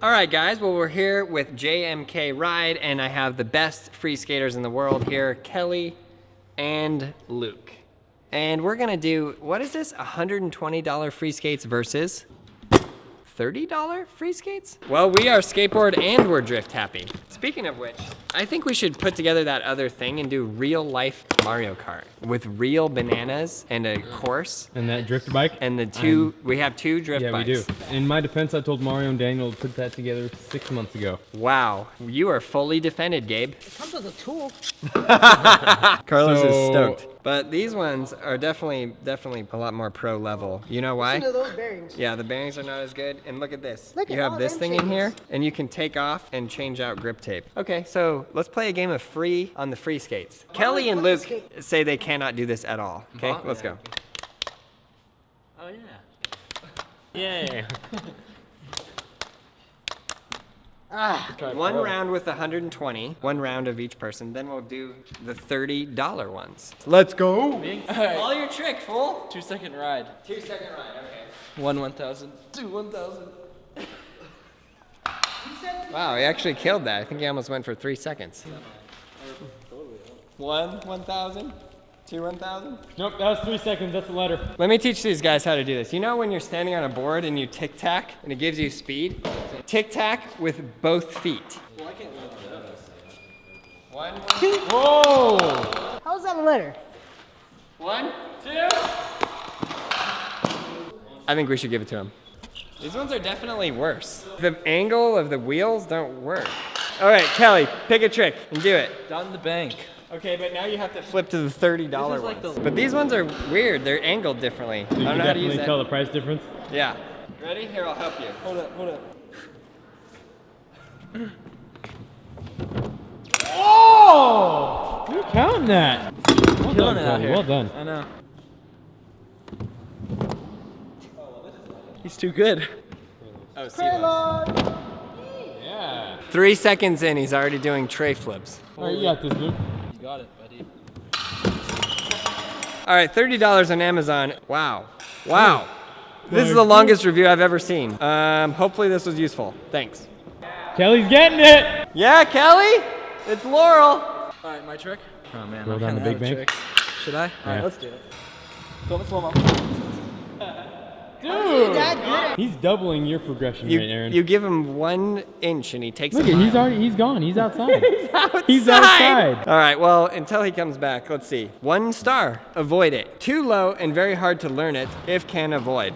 All right, guys, well, we're here with JMK Ride, and I have the best free skaters in the world here, Kelly and Luke. And we're gonna do, what is this, $120 free skates versus $30 free skates? Well, we are skateboard and we're drift happy. Speaking of which, I think we should put together that other thing and do real life Mario Kart with real bananas and a course. And that drift bike? And the two, we have two drift bikes. Yeah, we do. In my defense, I told Mario and Daniel to put that together 6 months ago. Wow, you are fully defended, Gabe. It comes with a tool. Carlos is stoked. But these ones are definitely a lot more pro level. You know why? Listen to those bearings. Yeah, the bearings are not as good. And look at this. Look you at have all this them thing in here, changes. and you can take off and change out grip tape. Okay, so let's play a game of free on the free skates. Kelly and Luke say they cannot do this at all. Okay, let's go. Oh yeah. Yay. One round with 120, one round of each person. Then we'll do the $30 ones. Let's go. Follow your trick, fool. 2 second ride. 2 second ride, okay. 1,000. 1,000. Wow, he actually killed that. I think he almost went for 3 seconds. 1,000, 2 1,000. Nope, that was 3 seconds. That's the letter. Let me teach these guys how to do this. You know when you're standing on a board and you tic-tac and it gives you speed? Tic-tac with both feet. Well, I can't do that. 1, Whoa! How's that a letter? 1, 2. I think we should give it to him. These ones are definitely worse. The angle of the wheels don't work. All right, Kelly, pick a trick and do it. Down the bank. Okay, but now you have to flip to the $30 ones. like the- But these ones are weird. They're angled differently. So you I don't can know how to use definitely that. tell the price difference. Yeah. Ready? Here, I'll help you. Hold up. Oh! You're counting that. Well Killing done, it out Cody. here. Well done. I know. He's too good. Oh, see. Yeah. 3 seconds in, he's already doing tray flips. All right, you got this, Luke. You got it, buddy. All right, $30 on Amazon. Wow. Wow. This is the longest review I've ever seen. Hopefully this was useful. Thanks. Kelly's getting it. Yeah, Kelly? It's Laurel. All right, my trick. Oh man, Roll I'm down the kinda big out of bank. tricks. Should I? All Yeah. right, let's do it. Go in slow-mo. Dude, he's doubling your progression right, Aaron. You give him 1 inch and he takes Look, it. he's gone. He's outside. He's outside. All right, well, until he comes back, let's see. 1 star, avoid it. Too low and very hard to learn it, if can avoid.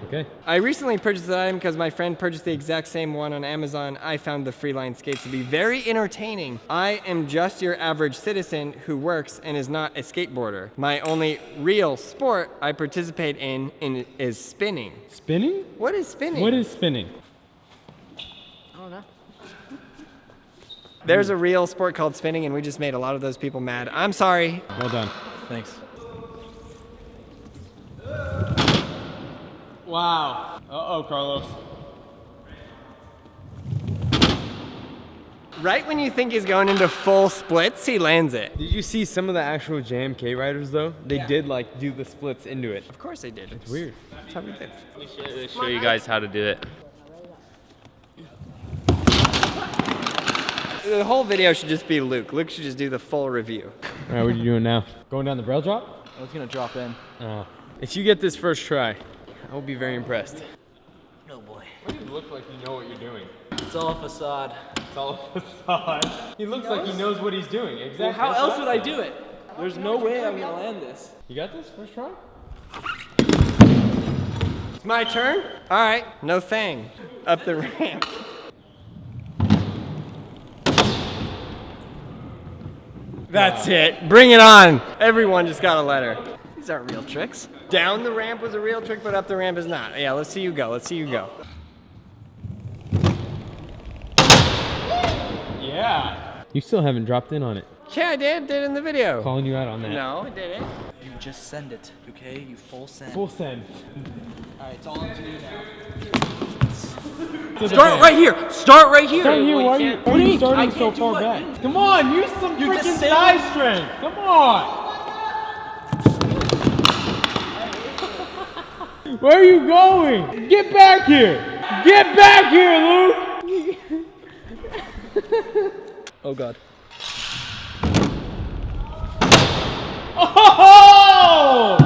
Okay. I recently purchased the item because my friend purchased the exact same one on Amazon. I found the Freeline skates to be very entertaining. I am just your average citizen who works and is not a skateboarder. My only real sport I participate in is spinning. Spinning? What is spinning? What is spinning? I don't know. There's a real sport called spinning, and we just made a lot of those people mad. I'm sorry. Well done. Thanks. Wow. Uh-oh, Carlos. Right when you think he's going into full splits, he lands it. Did you see some of the actual JMK riders though? They did like do the splits into it. Of course they did. It's Weird. That's how we did. Let's show you guys how to do it. The whole video should just be Luke. Luke should just do the full review. All right, what are you doing now? Going down the Braille drop? I was gonna drop in. If you get this first try, I will be very impressed. Oh boy. Why do you look like you know what you're doing? It's all a facade. It's all a facade. He looks like he knows what he's doing. Exactly. Well, how That's else what would I do it? There's no way I'm gonna land this. You got this first try? It's my turn? All right, no thing. Up the ramp. That's it. Bring it on. Everyone just got a letter. These aren't real tricks. Down the ramp was a real trick, but up the ramp is not. Yeah, let's see you go. Let's see you go. Yeah. You still haven't dropped in on it. Yeah, I did. Did in the video. Calling you out on that. No, I didn't. You just send it, okay? You full send. Full send. All right, it's all up to you now. Start right here. Start right here. Start here. Well, Why are you I starting so can't do far what back? you- Come on, use some You freaking just said- side strength. Come on. Where are you going? Get back here. Get back here, Luke! Oh God. Oh!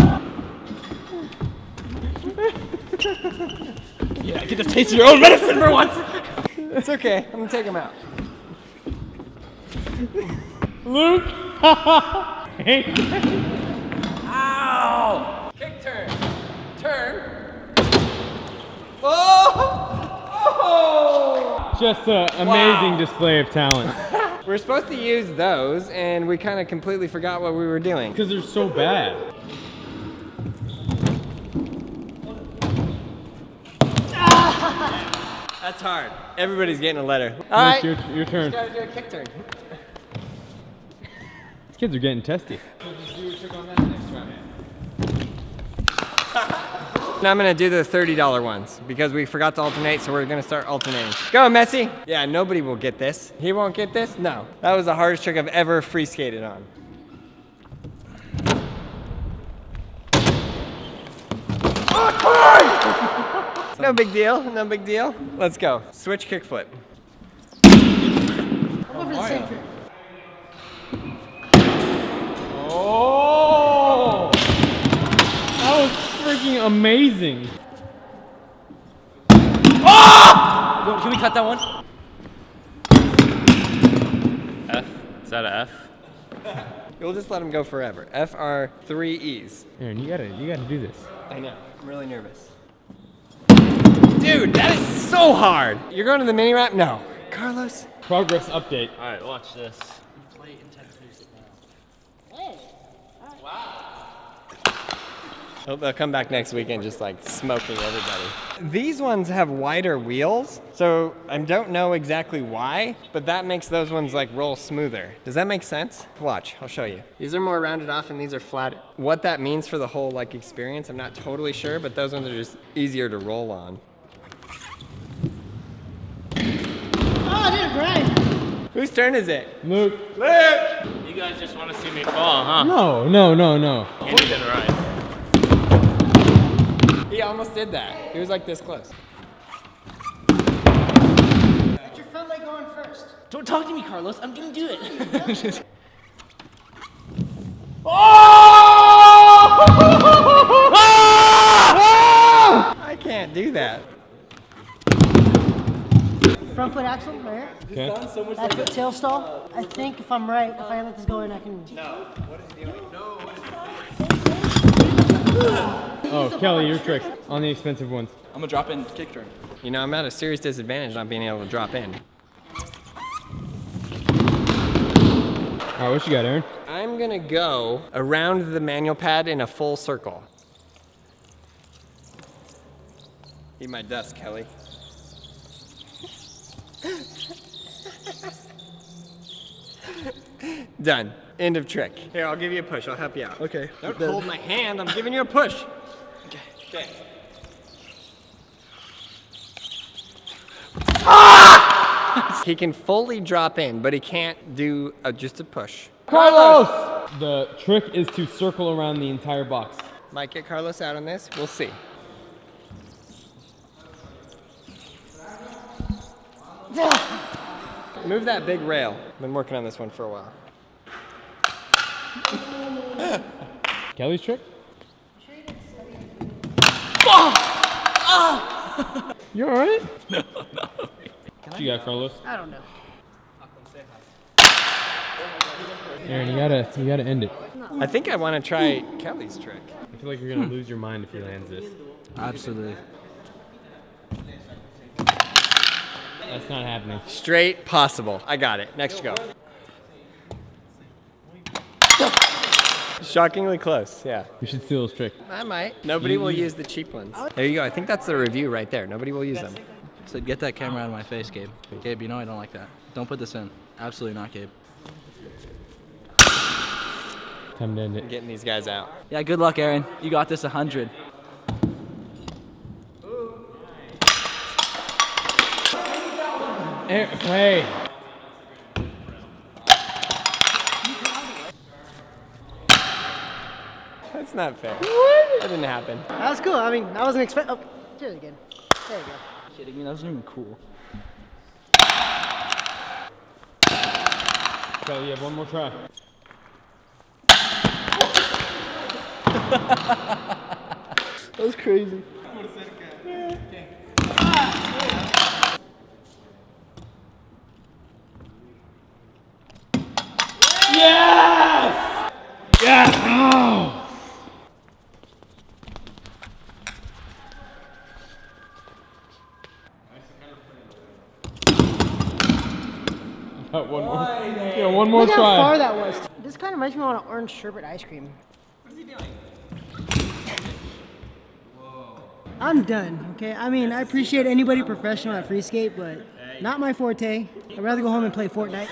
Yeah, get to taste your own medicine for once. It's okay. I'm gonna take him out. Luke! Ow! Kick turn. Turn. Oh! Just an amazing display of talent. We're supposed to use those, and we kind of completely forgot what we were doing. Because they're so bad. That's hard. Everybody's getting a letter. All Luke, right. your turn. Gotta do a kick turn. These kids are getting testy. Now I'm gonna do the $30 ones because we forgot to alternate, so we're gonna start alternating. Go, Messi. Yeah, nobody will get this. He won't get this? No. That was the hardest trick I've ever free skated on. No big deal, no big deal. Let's go. Switch kick flip. I'm going for the same trick. Oh! That was freaking amazing. Yo, can we cut that one? F. Is that a F? We'll just let him go forever. F are 3 E's. Aaron, you gotta do this. I know. I'm really nervous. Dude, that is so hard. You're going to the mini ramp? No. Carlos? Progress update. All right, watch this. Play intense music now. Hey. Hope they'll come back next weekend just like smoking everybody. These ones have wider wheels, so I don't know exactly why, but that makes those ones like roll smoother. Does that make sense? Watch, I'll show you. These are more rounded off and these are flat. What that means for the whole like experience, I'm not totally sure, but those ones are just easier to roll on. Oh, I did a grind. Whose turn is it? Luke. You guys just want to see me fall, huh? No. Can't even ride. He almost did that. He was like this close. Let your front leg go in first. Don't talk to me, Carlos. I'm gonna do it. I can't do that. Front foot axle, right here. Okay. Back foot tail stall. I think if I'm right, if I let this go in, I can. Oh, Kelly, your trick on the expensive ones. I'm gonna drop in kick turn. You know, I'm at a serious disadvantage not being able to drop in. All right, what you got, Aaron? I'm gonna go around the manual pad in a full circle. Eat my dust, Kelly. Done. End of trick. Here, I'll give you a push. I'll help you out. Okay. Don't hold my hand. I'm giving you a push. Okay. Okay. He can fully drop in, but he can't do just a push. Carlos! The trick is to circle around the entire box. Might get Carlos out on this. We'll see. Move that big rail. Been working on this one for a while. Kelly's trick? You all right? No. What you got, Carlos? I don't know. Aaron, you gotta end it. I think I want to try Kelly's trick. I feel like you're gonna lose your mind if he lands this. Absolutely. That's not happening. Straight possible. I got it. Next go. Shockingly close, yeah. We should steal his trick. I might. Nobody will use the cheap ones. There you go. I think that's the review right there. Nobody will use them. Said, get that camera out of my face, Gabe. Gabe, you know I don't like that. Don't put this in. Absolutely not, Gabe. Time to end it. Getting these guys out. Yeah, good luck, Aaron. You got this 100. Hey. That's not fair. What? That didn't happen. That was cool. I mean, I wasn't expecting. Oh, do it again. There you go. Kidding me? That wasn't even cool. Kelly, you have one more try. That was crazy. Yes! Yes! Oh! Got one more. Yeah, one more Look how try. far that was. This kind of makes me want an orange sherbet ice cream. What's he doing? I'm done, okay? I mean, I appreciate anybody professional at free skate, but not my forte. I'd rather go home and play Fortnite.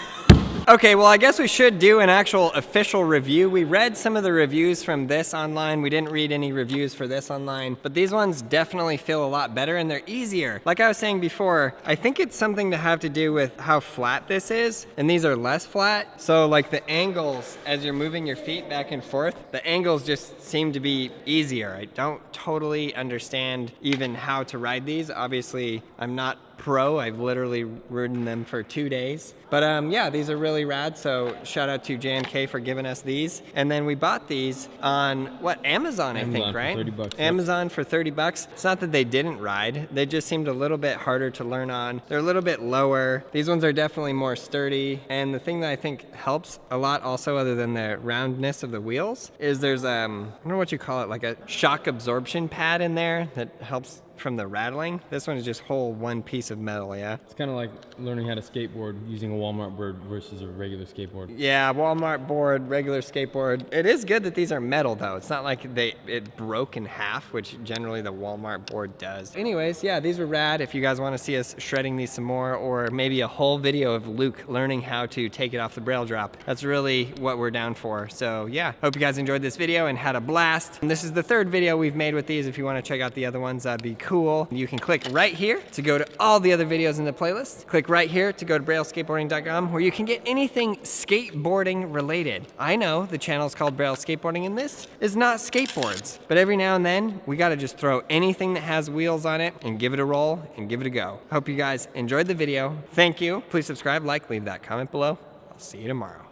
Okay, well, I guess we should do an actual official review. We read some of the reviews from this online. We didn't read any reviews for this online, but these ones definitely feel a lot better and they're easier. Like I was saying before, I think it's something to have to do with how flat this is, and these are less flat. So like the angles, as you're moving your feet back and forth, the angles just seem to be easier. I don't totally understand even how to ride these. Obviously, I'm not pro. I've literally ridden them for 2 days. But yeah, these are really rad, so shout out to JMK for giving us these. And then we bought these on, what, Amazon, I think, right? For 30 bucks. Amazon for 30 bucks. It's not that they didn't ride, they just seemed a little bit harder to learn on. They're a little bit lower. These ones are definitely more sturdy. And the thing that I think helps a lot also, other than the roundness of the wheels, is there's, I don't know what you call it, like a shock absorption pad in there that helps from the rattling. This one is just whole one piece of metal, yeah? It's kind of like learning how to skateboard using a Walmart board versus a regular skateboard. Yeah, Walmart board, regular skateboard. It is good that these are metal though. It's not like it broke in half, which generally the Walmart board does. Anyways, yeah, these were rad. If you guys want to see us shredding these some more, or maybe a whole video of Luke learning how to take it off the Braille drop, that's really what we're down for. So yeah, hope you guys enjoyed this video and had a blast. And this is the third video we've made with these. If you want to check out the other ones, that'd be cool. You can click right here to go to all the other videos in the playlist. Click right here to go to brailleskateboarding.com, where you can get anything skateboarding related. I know the channel is called Braille Skateboarding, and this is not skateboards, but every now and then we got to just throw anything that has wheels on it and give it a roll and give it a go. Hope you guys enjoyed the video. Thank you. Please subscribe, like, leave that comment below. I'll see you tomorrow.